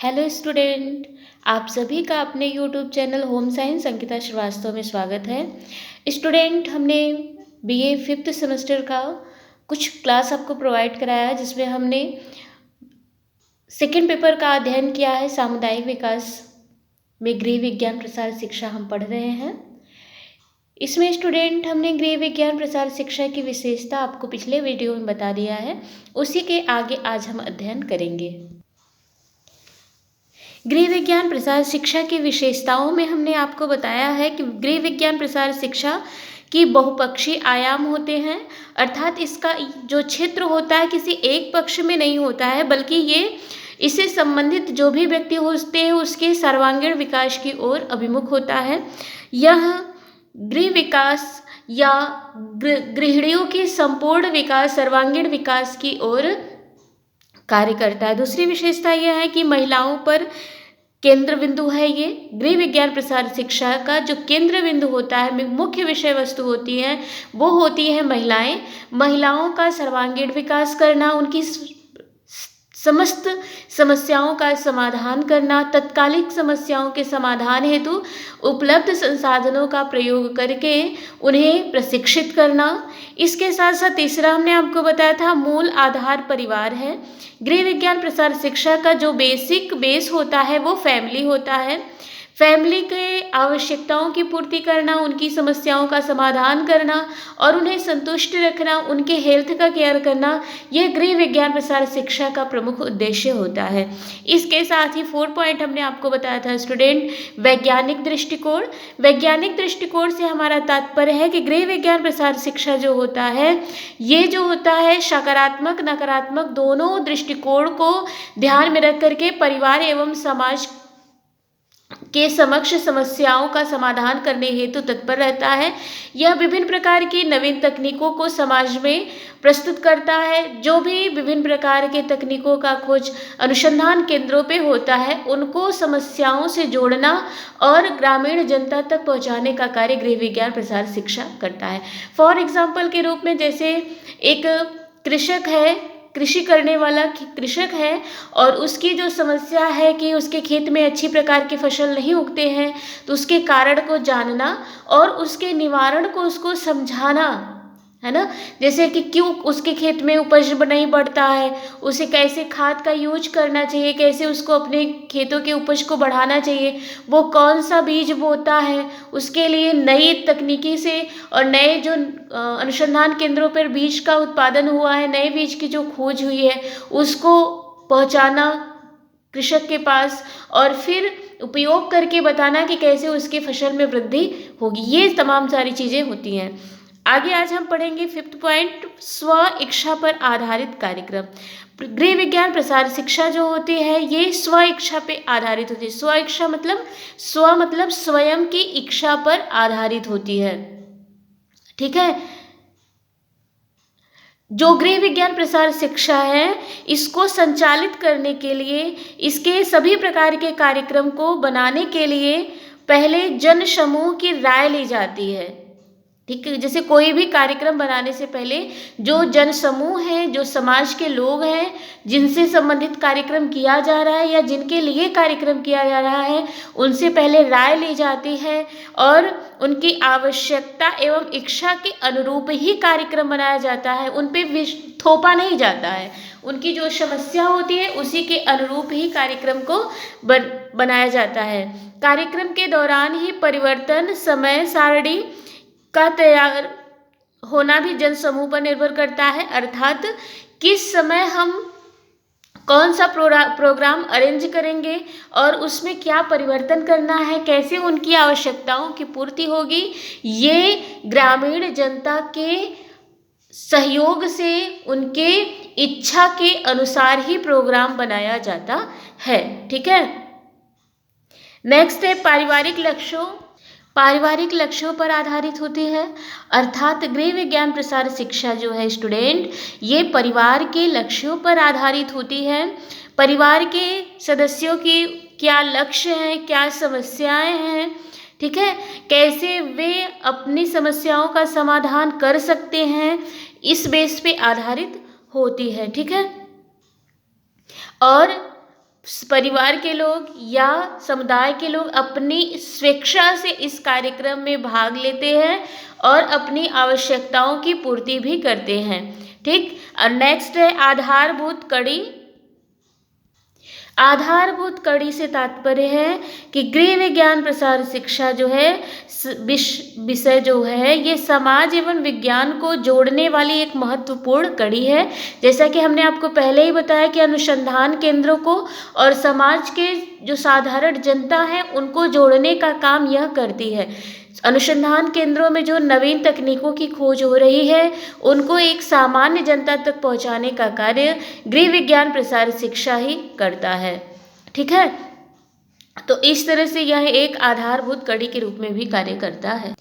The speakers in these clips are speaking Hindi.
हेलो स्टूडेंट, आप सभी का अपने YouTube channel home science Ankita Shrivastava में स्वागत है। स्टूडेंट, हमने बीए फिफ्थ सेमेस्टर का कुछ क्लास आपको प्रोवाइड कराया है, जिसमें हमने सेकेंड पेपर का अध्ययन किया है। सामुदायिक विकास में गृह विज्ञान प्रसार शिक्षा हम पढ़ रहे हैं। इसमें स्टूडेंट हमने गृह विज्ञान प्रसार शिक्षा की विशेषता आपको पिछले वीडियो में बता दिया है, उसी के आगे आज हम अध्ययन करेंगे। गृह विज्ञान प्रसार शिक्षा की विशेषताओं में हमने आपको बताया है कि गृह विज्ञान प्रसार शिक्षा की बहुपक्षीय आयाम होते हैं, अर्थात इसका जो क्षेत्र होता है किसी एक पक्ष में नहीं होता है, बल्कि ये इससे संबंधित जो भी व्यक्ति होते हैं उसके सर्वांगीण विकास की ओर अभिमुख होता है। यह गृह विकास या गृहिणियों के संपूर्ण विकास, सर्वांगीण विकास की ओर कार्य करता है। दूसरी विशेषता यह है कि महिलाओं पर केंद्र बिंदु है। ये गृह विज्ञान प्रसार शिक्षा का जो केंद्र बिंदु होता है, मुख्य विषय वस्तु होती है, वो होती है महिलाएं। महिलाओं का सर्वांगीण विकास करना, उनकी समस्त समस्याओं का समाधान करना, तत्कालिक समस्याओं के समाधान हेतु उपलब्ध संसाधनों का प्रयोग करके उन्हें प्रशिक्षित करना। इसके साथ साथ तीसरा हमने आपको बताया था, मूल आधार परिवार है। गृह विज्ञान प्रसार शिक्षा का जो बेसिक बेस होता है वो फैमिली होता है। फैमिली के आवश्यकताओं की पूर्ति करना, उनकी समस्याओं का समाधान करना और उन्हें संतुष्ट रखना, उनके हेल्थ का केयर करना, यह गृह विज्ञान प्रसार शिक्षा का प्रमुख उद्देश्य होता है। इसके साथ ही 4 पॉइंट हमने आपको बताया था स्टूडेंट, वैज्ञानिक दृष्टिकोण। वैज्ञानिक दृष्टिकोण से हमारा तात्पर्य है कि गृह विज्ञान प्रसार शिक्षा जो होता है, ये जो होता है सकारात्मक नकारात्मक दोनों दृष्टिकोण को ध्यान में रख करके परिवार एवं समाज के समक्ष समस्याओं का समाधान करने हेतु तत्पर रहता है। यह विभिन्न प्रकार की नवीन तकनीकों को समाज में प्रस्तुत करता है। जो भी विभिन्न प्रकार के तकनीकों का खोज अनुसंधान केंद्रों पे होता है, उनको समस्याओं से जोड़ना और ग्रामीण जनता तक पहुंचाने का कार्य गृह विज्ञान प्रसार शिक्षा करता है। फॉर एग्जाम्पल के रूप में, जैसे एक कृषक है, कृषि करने वाला कृषक है और उसकी जो समस्या है कि उसके खेत में अच्छी प्रकार के फसल नहीं उगते हैं, तो उसके कारण को जानना और उसके निवारण को उसको समझाना, है ना। जैसे कि क्यों उसके खेत में उपज नहीं बढ़ता है, उसे कैसे खाद का यूज करना चाहिए, कैसे उसको अपने खेतों के उपज को बढ़ाना चाहिए, वो कौन सा बीज बोता है, उसके लिए नई तकनीकी से और नए जो अनुसंधान केंद्रों पर बीज का उत्पादन हुआ है, नए बीज की जो खोज हुई है, उसको पहुंचाना कृषक के पास और फिर उपयोग करके बताना कि कैसे उसके फसल में वृद्धि होगी। ये तमाम सारी चीज़ें होती हैं। आगे आज हम पढ़ेंगे 5th पॉइंट, स्व इच्छा पर आधारित कार्यक्रम। गृह विज्ञान प्रसार शिक्षा जो होती है, ये स्व इच्छा पे आधारित होती है। स्व इच्छा मतलब स्वयं की इच्छा पर आधारित होती है, ठीक है। जो गृह विज्ञान प्रसार शिक्षा है, इसको संचालित करने के लिए, इसके सभी प्रकार के कार्यक्रम को बनाने के लिए पहले जन समूह की राय ली जाती है, ठीक है। जैसे कोई भी कार्यक्रम बनाने से पहले जो जन समूह है, जो समाज के लोग हैं, जिनसे संबंधित कार्यक्रम किया जा रहा है या जिनके लिए कार्यक्रम किया जा रहा है, उनसे पहले राय ली जाती है और उनकी आवश्यकता एवं इच्छा के अनुरूप ही कार्यक्रम बनाया जाता है। उन पे थोपा नहीं जाता है, उनकी जो समस्या होती है उसी के अनुरूप ही कार्यक्रम को बनाया जाता है। कार्यक्रम के दौरान ही परिवर्तन समय सारणी का तैयार होना भी जन समूह पर निर्भर करता है, अर्थात किस समय हम कौन सा प्रोग्राम अरेंज करेंगे और उसमें क्या परिवर्तन करना है, कैसे उनकी आवश्यकताओं की पूर्ति होगी, ये ग्रामीण जनता के सहयोग से, उनके इच्छा के अनुसार ही प्रोग्राम बनाया जाता है, ठीक है। नेक्स्ट है पारिवारिक लक्ष्यों। पारिवारिक लक्ष्यों पर आधारित होती है, अर्थात गृह विज्ञान प्रसार शिक्षा जो है स्टूडेंट, ये परिवार के लक्ष्यों पर आधारित होती है। परिवार के सदस्यों की क्या लक्ष्य हैं, क्या समस्याएं हैं, ठीक है, कैसे वे अपनी समस्याओं का समाधान कर सकते हैं, इस बेस पे आधारित होती है, ठीक है। और परिवार के लोग या समुदाय के लोग अपनी स्वेच्छा से इस कार्यक्रम में भाग लेते हैं और अपनी आवश्यकताओं की पूर्ति भी करते हैं। ठीक। और नेक्स्ट है आधारभूत कड़ी। आधारभूत कड़ी से तात्पर्य है कि गृह विज्ञान प्रसार शिक्षा जो है विषय जो है ये समाज एवं विज्ञान को जोड़ने वाली एक महत्वपूर्ण कड़ी है। जैसा कि हमने आपको पहले ही बताया कि अनुसंधान केंद्रों को और समाज के जो साधारण जनता है उनको जोड़ने का काम यह करती है। अनुसंधान केंद्रों में जो नवीन तकनीकों की खोज हो रही है उनको एक सामान्य जनता तक पहुंचाने का कार्य गृह विज्ञान प्रसार शिक्षा ही करता है। ठीक है, तो इस तरह से यह एक आधारभूत कड़ी के रूप में भी कार्य करता है।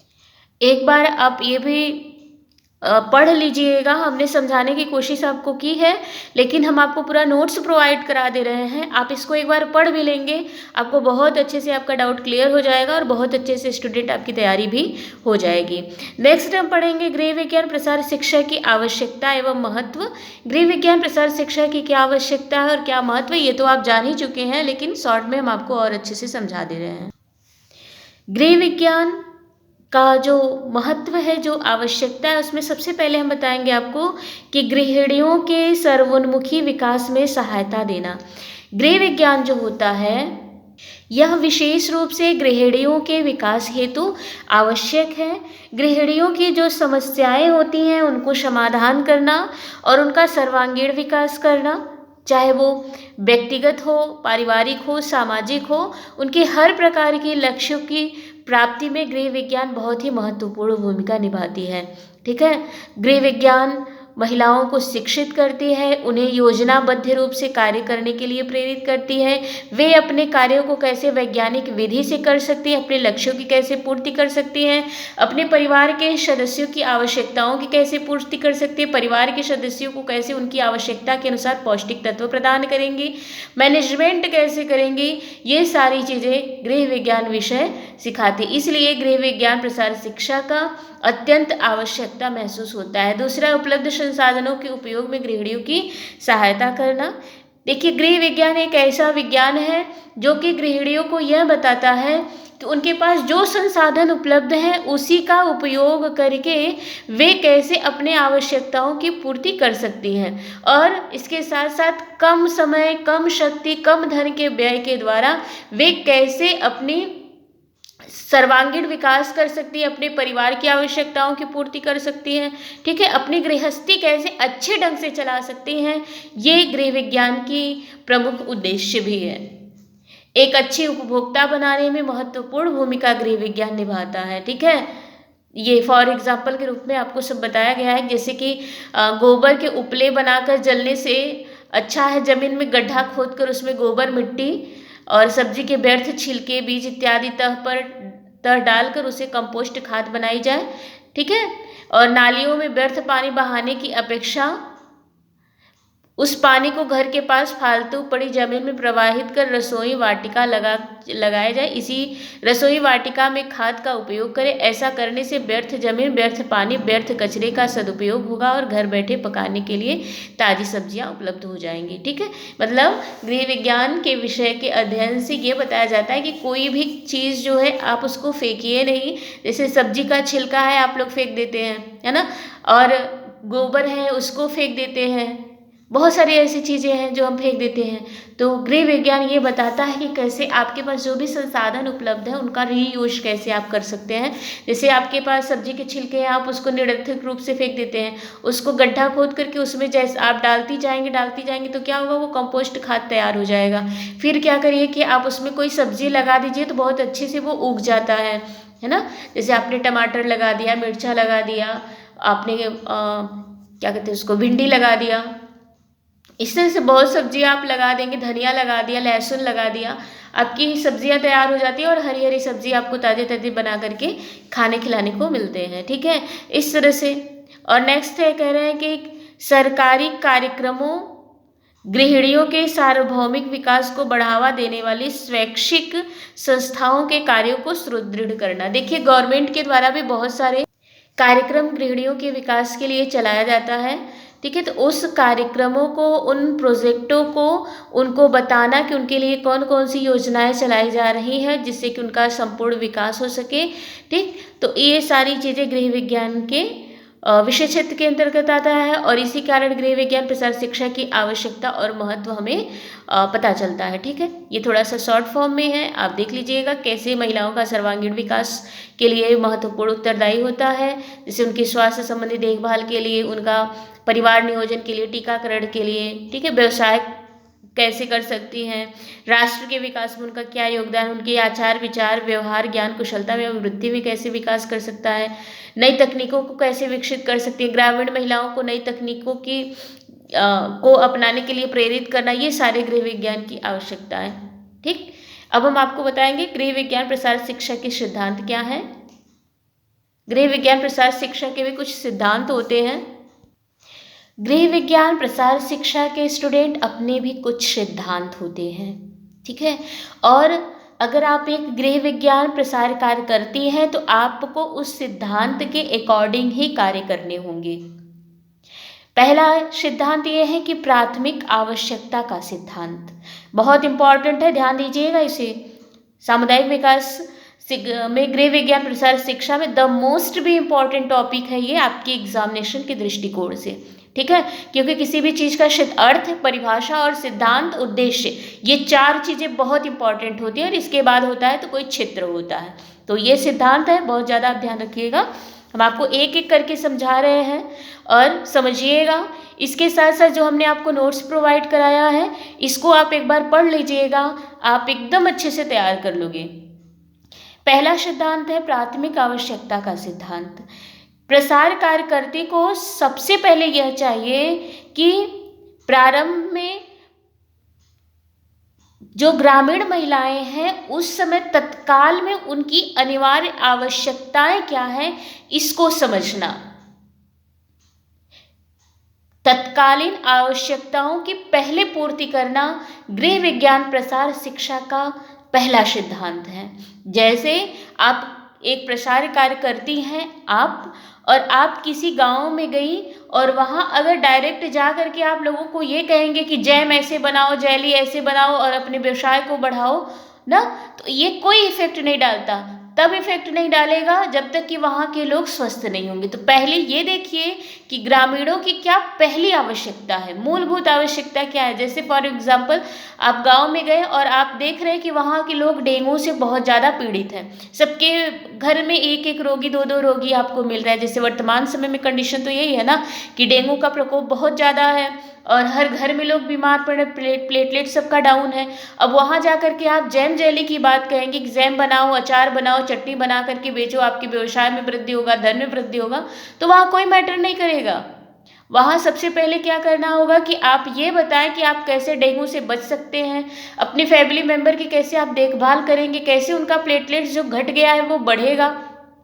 एक बार आप ये भी पढ़ लीजिएगा, हमने समझाने की कोशिश आपको की है लेकिन हम आपको पूरा नोट्स प्रोवाइड करा दे रहे हैं। आप इसको एक बार पढ़ भी लेंगे, आपको बहुत अच्छे से आपका डाउट क्लियर हो जाएगा और बहुत अच्छे से स्टूडेंट आपकी तैयारी भी हो जाएगी। नेक्स्ट हम पढ़ेंगे गृह विज्ञान प्रसार शिक्षा की आवश्यकता एवं महत्व। गृह विज्ञान प्रसार शिक्षा की क्या आवश्यकता है और क्या महत्व, ये तो आप जान ही चुके हैं लेकिन शॉर्ट में हम आपको और अच्छे से समझा दे रहे हैं। गृह विज्ञान का जो महत्व है, जो आवश्यकता है, उसमें सबसे पहले हम बताएंगे आपको कि गृहिणियों के सर्वोन्मुखी विकास में सहायता देना। गृह विज्ञान जो होता है यह विशेष रूप से गृहिणियों के विकास हेतु आवश्यक है। गृहिणियों की जो समस्याएं होती हैं उनको समाधान करना और उनका सर्वांगीण विकास करना, चाहे वो व्यक्तिगत हो, पारिवारिक हो, सामाजिक हो, उनके हर प्रकार के लक्ष्यों की प्राप्ति में गृह विज्ञान बहुत ही महत्वपूर्ण भूमिका निभाती है। ठीक है, गृह विज्ञान महिलाओं को शिक्षित करती है, उन्हें योजनाबद्ध रूप से कार्य करने के लिए प्रेरित करती है। वे अपने कार्यों को कैसे वैज्ञानिक विधि से कर सकती हैं, अपने लक्ष्यों की कैसे पूर्ति कर सकती हैं, अपने परिवार के सदस्यों की आवश्यकताओं की कैसे पूर्ति कर सकती है, परिवार के सदस्यों को कैसे उनकी आवश्यकता के अनुसार पौष्टिक तत्व प्रदान करेंगी, मैनेजमेंट कैसे करेंगी, ये सारी चीज़ें गृह विज्ञान विषय सिखाती। इसलिए गृह विज्ञान प्रसार शिक्षा का अत्यंत आवश्यकता महसूस होता है। दूसरा, उपलब्ध संसाधनों के उपयोग में गृहिणियों की सहायता करना। देखिए, गृह विज्ञान एक ऐसा विज्ञान है जो कि गृहिणियों को यह बताता है कि उनके पास जो संसाधन उपलब्ध हैं उसी का उपयोग करके वे कैसे अपने आवश्यकताओं की पूर्ति कर सकती हैं और इसके साथ साथ कम समय, कम शक्ति, कम धन के व्यय के द्वारा वे कैसे अपनी सर्वांगीण विकास कर सकती है, अपने परिवार की आवश्यकताओं की पूर्ति कर सकती हैं। ठीक है, अपनी गृहस्थी कैसे अच्छे ढंग से चला सकती हैं, ये गृह विज्ञान की प्रमुख उद्देश्य भी है। एक अच्छी उपभोक्ता बनाने में महत्वपूर्ण भूमिका गृह विज्ञान निभाता है। ठीक है, ये फॉर एग्जाम्पल के रूप में आपको सब बताया गया है, जैसे कि गोबर के उपले बनाकर जलने से अच्छा है जमीन में गड्ढा खोदकर उसमें गोबर, मिट्टी और सब्जी के व्यर्थ छिलके, बीज इत्यादि तह डालकर उसे कंपोस्ट खाद बनाई जाए। ठीक है, और नालियों में व्यर्थ पानी बहाने की अपेक्षा उस पानी को घर के पास फालतू पड़ी जमीन में प्रवाहित कर रसोई वाटिका लगाया जाए। इसी रसोई वाटिका में खाद का उपयोग करें। ऐसा करने से व्यर्थ जमीन, व्यर्थ पानी, व्यर्थ कचरे का सदुपयोग होगा और घर बैठे पकाने के लिए ताज़ी सब्जियां उपलब्ध हो जाएंगी। ठीक है, मतलब गृह विज्ञान के विषय के अध्ययन से ये बताया जाता है कि कोई भी चीज़ जो है आप उसको फेंकिए नहीं। जैसे सब्जी का छिलका है आप लोग फेंक देते हैं, है ना, और गोबर है उसको फेंक देते हैं, बहुत सारी ऐसी चीज़ें हैं जो हम फेंक देते हैं। तो गृह विज्ञान ये बताता है कि कैसे आपके पास जो भी संसाधन उपलब्ध है उनका रीयूज कैसे आप कर सकते हैं। जैसे आपके पास सब्जी के छिलके हैं, आप उसको निरर्थक रूप से फेंक देते हैं, उसको गड्ढा खोद करके उसमें जैसे आप डालती जाएंगे तो क्या होगा, वो कंपोस्ट खाद तैयार हो जाएगा। फिर क्या करिए कि आप उसमें कोई सब्जी लगा दीजिए तो बहुत अच्छे से वो उग जाता है ना। जैसे आपने टमाटर लगा दिया, मिर्चा लगा दिया, आपने क्या कहते हैं उसको, भिंडी लगा दिया, इस तरह से बहुत सब्जियां आप लगा देंगे, धनिया लगा दिया, लहसुन लगा दिया, आपकी सब्जियां तैयार हो जाती है और हरी हरी सब्जी आपको ताज़े ताज़े बना करके खाने खिलाने को मिलते हैं। ठीक है, इस तरह से। और नेक्स्ट है, कह रहे हैं कि सरकारी कार्यक्रमों गृहिणियों के सार्वभौमिक विकास को बढ़ावा देने वाली स्वैच्छिक संस्थाओं के कार्यों को सुदृढ़ करना। देखिए, गवर्नमेंट के द्वारा भी बहुत सारे कार्यक्रम गृहिणियों के विकास के लिए चलाया जाता है। ठीक है। तो उस कार्यक्रमों को, उन प्रोजेक्टों को उनको बताना कि उनके लिए कौन कौन सी योजनाएं चलाई जा रही हैं जिससे कि उनका संपूर्ण विकास हो सके। ठीक, तो ये सारी चीज़ें गृह विज्ञान के विषय क्षेत्र के अंतर्गत आता है और इसी कारण गृह विज्ञान प्रसार शिक्षा की आवश्यकता और महत्व हमें पता चलता है। ठीक है, ये थोड़ा सा शॉर्ट फॉर्म में है, आप देख लीजिएगा कैसे महिलाओं का सर्वांगीण विकास के लिए महत्वपूर्ण उत्तरदायी होता है, जैसे उनके स्वास्थ्य संबंधी देखभाल के लिए, उनका परिवार नियोजन के लिए, टीकाकरण के लिए, ठीक है, व्यवसाय कैसे कर सकती हैं, राष्ट्र के विकास में उनका क्या योगदान, उनके आचार विचार व्यवहार ज्ञान कुशलता में वृद्धि में कैसे विकास कर सकता है, नई तकनीकों को कैसे विकसित कर सकती है, ग्रामीण महिलाओं को नई तकनीकों की को अपनाने के लिए प्रेरित करना, ये सारे गृह विज्ञान की आवश्यकता है। ठीक, अब हम आपको बताएंगे गृह विज्ञान प्रसार शिक्षा के सिद्धांत क्या हैं। गृह विज्ञान प्रसार शिक्षा के भी कुछ सिद्धांत होते हैं। गृह विज्ञान प्रसार शिक्षा के स्टूडेंट अपने भी कुछ सिद्धांत होते हैं। ठीक है, और अगर आप एक गृह विज्ञान प्रसार कार्य करती हैं तो आपको उस सिद्धांत के अकॉर्डिंग ही कार्य करने होंगे। पहला सिद्धांत ये है कि प्राथमिक आवश्यकता का सिद्धांत, बहुत इंपॉर्टेंट है, ध्यान दीजिएगा इसे। सामुदायिक विकास में गृह विज्ञान प्रसार शिक्षा में द मोस्ट भी इम्पॉर्टेंट टॉपिक है ये आपकी एग्जामिनेशन के दृष्टिकोण से। ठीक है, क्योंकि किसी भी चीज़ का अर्थ, परिभाषा और सिद्धांत, उद्देश्य, ये चार चीज़ें बहुत इंपॉर्टेंट होती है और इसके बाद होता है तो कोई क्षेत्र होता है। तो ये सिद्धांत है, बहुत ज़्यादा आप ध्यान रखिएगा। हम आपको एक एक करके समझा रहे हैं और समझिएगा। इसके साथ साथ जो हमने आपको नोट्स प्रोवाइड कराया है इसको आप एक बार पढ़ लीजिएगा, आप एकदम अच्छे से तैयार कर लोगे। पहला सिद्धांत है प्राथमिक आवश्यकता का सिद्धांत। प्रसार कार्यकर्ता को सबसे पहले यह चाहिए कि प्रारंभ में जो ग्रामीण महिलाएं हैं उस समय तत्काल में उनकी अनिवार्य आवश्यकताएं क्या है इसको समझना। तत्कालीन आवश्यकताओं की पहले पूर्ति करना गृह विज्ञान प्रसार शिक्षा का पहला सिद्धांत है। जैसे आप एक प्रसार कार्य करती हैं आप, और आप किसी गांव में गई और वहां अगर डायरेक्ट जा करके आप लोगों को ये कहेंगे कि जैम ऐसे बनाओ, जेली ऐसे बनाओ और अपने व्यवसाय को बढ़ाओ ना, तो ये कोई इफेक्ट नहीं डालता। तब इफेक्ट नहीं डालेगा जब तक कि वहाँ के लोग स्वस्थ नहीं होंगे। तो पहले ये देखिए कि ग्रामीणों की क्या पहली आवश्यकता है, मूलभूत आवश्यकता क्या है। जैसे फॉर एग्जांपल आप गांव में गए और आप देख रहे हैं कि वहाँ के लोग डेंगू से बहुत ज़्यादा पीड़ित हैं, सबके घर में एक एक रोगी, दो दो रोगी आपको मिल रहा है। जैसे वर्तमान समय में कंडीशन तो यही है ना कि डेंगू का प्रकोप बहुत ज़्यादा है और हर घर में लोग बीमार पड़े, प्लेटलेट सबका डाउन है। अब वहाँ जा कर के आप जैम जेली की बात कहेंगे कि जैम बनाओ, अचार बनाओ, चटनी बना करके बेचो, आपके व्यवसाय में वृद्धि होगा, धन में वृद्धि होगा, तो वहाँ कोई मैटर नहीं करेगा। वहाँ सबसे पहले क्या करना होगा कि आप ये बताएं कि आप कैसे डेंगू से बच सकते हैं, अपनी फैमिली मेम्बर की कैसे आप देखभाल करेंगे, कैसे उनका प्लेटलेट्स जो घट गया है वो बढ़ेगा,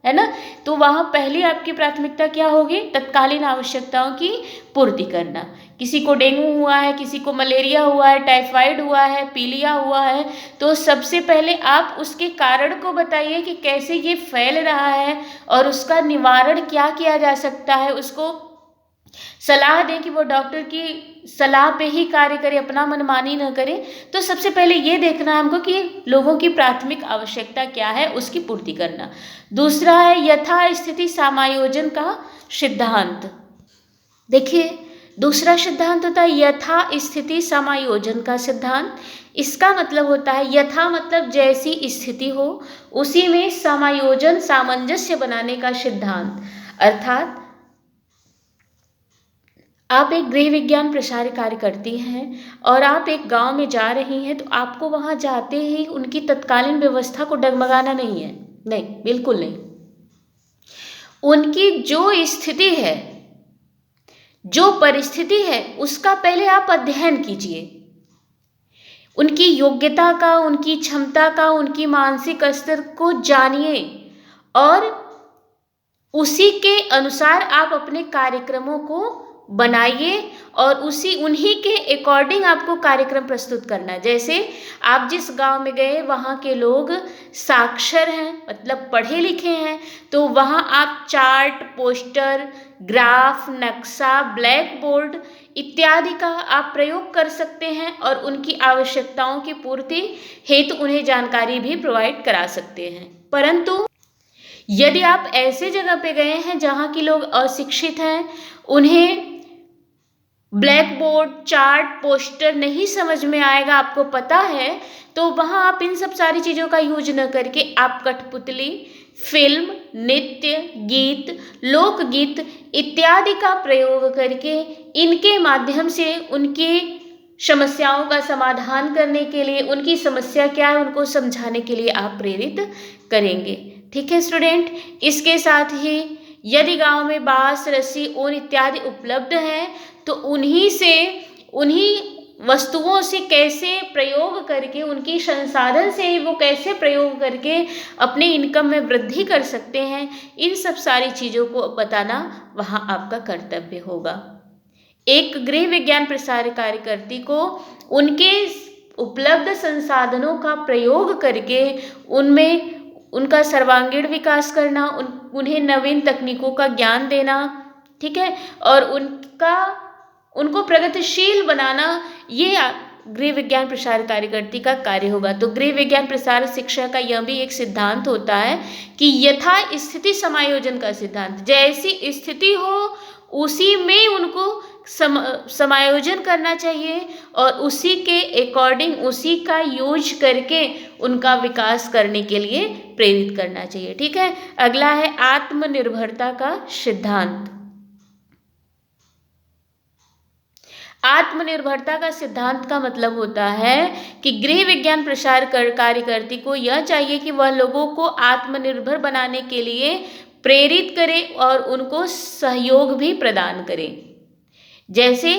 है ना। तो वहाँ पहली आपकी प्राथमिकता क्या होगी, तत्कालीन आवश्यकताओं की पूर्ति करना। किसी को डेंगू हुआ है, किसी को मलेरिया हुआ है, टाइफाइड हुआ है, पीलिया हुआ है, तो सबसे पहले आप उसके कारण को बताइए कि कैसे ये फैल रहा है और उसका निवारण क्या किया जा सकता है। उसको सलाह दें कि वो डॉक्टर की सलाह पे ही कार्य करे, अपना मनमानी न करे। तो सबसे पहले ये देखना है हमको कि लोगों की प्राथमिक आवश्यकता क्या है, उसकी पूर्ति करना। दूसरा है यथास्थिति समायोजन का सिद्धांत। देखिए दूसरा सिद्धांत होता है यथा स्थिति समायोजन का सिद्धांत। इसका मतलब होता है यथा मतलब जैसी स्थिति हो उसी में समायोजन, सामंजस्य बनाने का सिद्धांत। अर्थात आप एक गृह विज्ञान प्रसार कार्य करती हैं और आप एक गांव में जा रही हैं, तो आपको वहां जाते ही उनकी तत्कालीन व्यवस्था को डगमगाना नहीं है, नहीं, बिल्कुल नहीं। उनकी जो स्थिति है, जो परिस्थिति है, उसका पहले आप अध्ययन कीजिए। उनकी योग्यता का, उनकी क्षमता का, उनकी मानसिक स्तर को जानिए और उसी के अनुसार आप अपने कार्यक्रमों को बनाइए और उन्हीं के अकॉर्डिंग आपको कार्यक्रम प्रस्तुत करना है। जैसे आप जिस गांव में गए वहाँ के लोग साक्षर हैं, मतलब पढ़े लिखे हैं, तो वहाँ आप चार्ट, पोस्टर, ग्राफ, नक्शा, ब्लैक बोर्ड इत्यादि का आप प्रयोग कर सकते हैं और उनकी आवश्यकताओं की पूर्ति हेतु उन्हें जानकारी भी प्रोवाइड करा सकते हैं। परंतु यदि आप ऐसे जगह पे गए हैं जहाँ के लोग अशिक्षित हैं, उन्हें ब्लैक बोर्ड, चार्ट, पोस्टर नहीं समझ में आएगा, आपको पता है, तो वहाँ आप इन सब सारी चीज़ों का यूज न करके आप कठपुतली, फिल्म, नृत्य, गीत, लोकगीत इत्यादि का प्रयोग करके इनके माध्यम से उनकी समस्याओं का समाधान करने के लिए, उनकी समस्या क्या है उनको समझाने के लिए आप प्रेरित करेंगे। ठीक है स्टूडेंट, इसके साथ ही यदि गांव में बांस, रस्सी, ऊन इत्यादि उपलब्ध हैं तो उन्हीं वस्तुओं से कैसे प्रयोग करके, उनकी संसाधन से वो कैसे प्रयोग करके अपने इनकम में वृद्धि कर सकते हैं, इन सब सारी चीज़ों को बताना वहाँ आपका कर्तव्य होगा। एक गृह विज्ञान प्रसार कार्यकर्ती को उनके उपलब्ध संसाधनों का प्रयोग करके उनमें उनका सर्वांगीण विकास करना, उन्हें नवीन तकनीकों का ज्ञान देना, ठीक है, और उनको प्रगतिशील बनाना, ये गृह विज्ञान प्रसार कार्यकर्ती का कार्य होगा। तो गृह विज्ञान प्रसार शिक्षा का यह भी एक सिद्धांत होता है कि यथा स्थिति समायोजन का सिद्धांत, जैसी स्थिति हो उसी में उनको समायोजन करना चाहिए और उसी के अकॉर्डिंग, उसी का यूज करके उनका विकास करने के लिए प्रेरित करना चाहिए। ठीक है, अगला है आत्मनिर्भरता का सिद्धांत। आत्मनिर्भरता का सिद्धांत का मतलब होता है कि गृह विज्ञान प्रसार कार्यकर्ती को यह चाहिए कि वह लोगों को आत्मनिर्भर बनाने के लिए प्रेरित करे और उनको सहयोग भी प्रदान करे। जैसे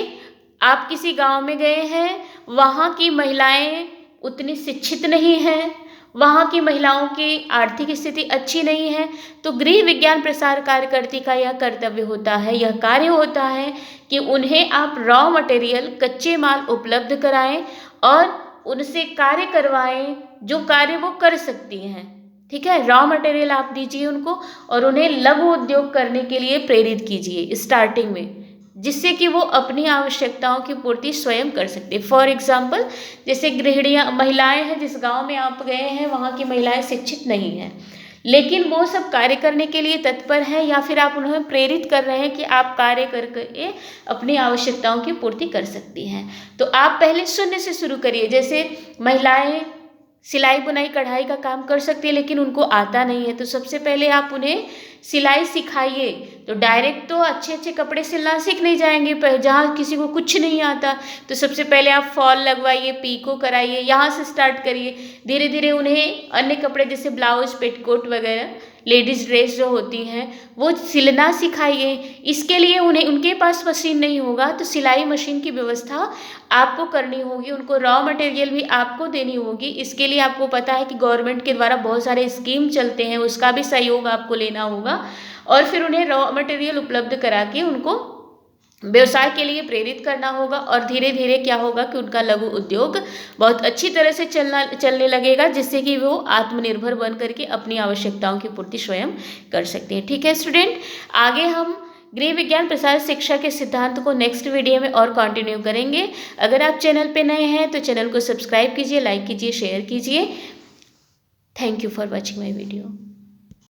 आप किसी गांव में गए हैं, वहाँ की महिलाएं उतनी शिक्षित नहीं हैं, वहाँ की महिलाओं की आर्थिक स्थिति अच्छी नहीं है, तो गृह विज्ञान प्रसार कार्यकर्ती का यह कर्तव्य होता है, यह कार्य होता है कि उन्हें आप रॉ मटेरियल, कच्चे माल उपलब्ध कराएं और उनसे कार्य करवाएं जो कार्य वो कर सकती हैं। ठीक है, रॉ मटेरियल आप दीजिए उनको और उन्हें लघु उद्योग करने के लिए प्रेरित कीजिए स्टार्टिंग में, जिससे कि वो अपनी आवश्यकताओं की पूर्ति स्वयं कर सकते हैं। फॉर एग्जाम्पल, जैसे गृहिणियाँ, महिलाएं हैं, जिस गांव में आप गए हैं वहाँ की महिलाएं शिक्षित नहीं हैं, लेकिन वो सब कार्य करने के लिए तत्पर है, या फिर आप उन्हें प्रेरित कर रहे हैं कि आप कार्य करके अपनी आवश्यकताओं की पूर्ति कर सकती हैं। तो आप पहले शून्य से शुरू करिए। जैसे महिलाएं सिलाई बुनाई कढ़ाई का काम कर सकती है लेकिन उनको आता नहीं है, तो सबसे पहले आप उन्हें सिलाई सिखाइए। तो डायरेक्ट तो अच्छे अच्छे कपड़े सिलना सीख नहीं जाएंगे, जहाँ किसी को कुछ नहीं आता, तो सबसे पहले आप फॉल लगवाइए, पीको कराइए, यहाँ से स्टार्ट करिए। धीरे धीरे उन्हें अन्य कपड़े जैसे ब्लाउज, पेटीकोट वगैरह, लेडीज़ ड्रेस जो होती हैं वो सिलना सिखाइए। इसके लिए उनके पास मशीन नहीं होगा तो सिलाई मशीन की व्यवस्था आपको करनी होगी, उनको रॉ मटेरियल भी आपको देनी होगी। इसके लिए आपको पता है कि गवर्नमेंट के द्वारा बहुत सारे स्कीम चलते हैं, उसका भी सहयोग आपको लेना होगा और फिर उन्हें रॉ मटेरियल उपलब्ध करा के उनको व्यवसाय के लिए प्रेरित करना होगा। और धीरे धीरे क्या होगा कि उनका लघु उद्योग बहुत अच्छी तरह से चलने लगेगा, जिससे कि वो आत्मनिर्भर बन करके अपनी आवश्यकताओं की पूर्ति स्वयं कर सकते हैं। ठीक है स्टूडेंट, आगे हम गृह विज्ञान प्रसार शिक्षा के सिद्धांत को नेक्स्ट वीडियो में और कंटिन्यू करेंगे। अगर आप चैनल पे नए हैं तो चैनल को सब्सक्राइब कीजिए, लाइक कीजिए, शेयर कीजिए। Thank you for watching my video.